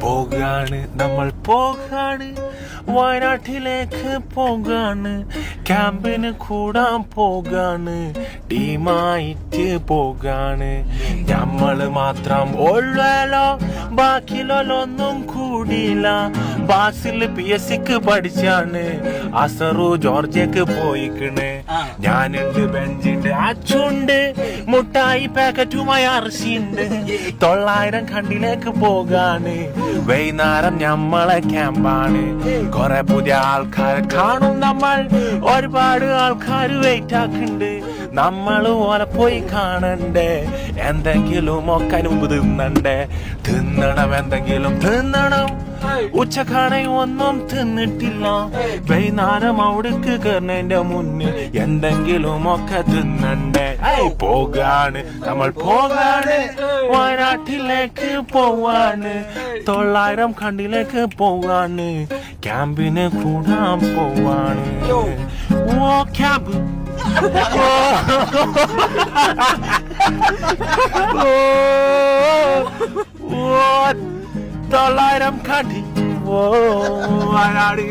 പോകാണ് നമ്മൾ പോകാണ് വയനാട്ടിലേക്ക് പോകാണ് ക്യാമ്പിന് കൂടാൻ പോകാണ് ടീമായിട്ട് പോകാണ് നമ്മള് മാത്രം ഉള്ളല്ലോ ബാക്കിലൊന്നും കൂടിയില്ല ബാസിൽ PSCക്ക് പഠിച്ചാണ് അസറു ജോർജിയക്ക് പോയിക്കണ് ഞാനുണ്ട് ബെഞ്ചുണ്ട് അച്ചുണ്ട് മുട്ടായി പാക്കറ്റുമായി അറച്ചിണ്ട് 900 കണ്ടിലേക്ക് പോകാണ് വൈകുന്നേരം ഞമ്മളെ ക്യാമ്പാണ് കൊറേ പുതിയ ആൾക്കാരെ കാണും നമ്മൾ ഒരുപാട് ആൾക്കാർ വെയിറ്റ് ആക്കുന്നുണ്ട് നമ്മൾ ഓലെ പോയി കാണണ്ടേ എന്തെങ്കിലും ഒക്കെ മുമ്പ് തിന്നണം എന്തെങ്കിലും തിന്നണം ഉച്ചക്കാണെ ഒന്നും തിന്നിട്ടില്ല വൈകുന്നേരം അവിടേക്ക് കയറുന്നതിന്റെ മുന്നേ എന്തെങ്കിലും ഒക്കെ തിന്നണ്ടേ പോകാണ് നമ്മൾ പോകാണ് വയനാട്ടിലേക്ക് പോവാണ് 900 കണ്ടിലേക്ക് പോവാണ് ക്യാമ്പിന് കൂടാൻ പോവാണ് ഓ ക്യാമ്പ് ഓ 900 കണ്ടി ഓ വയനാട്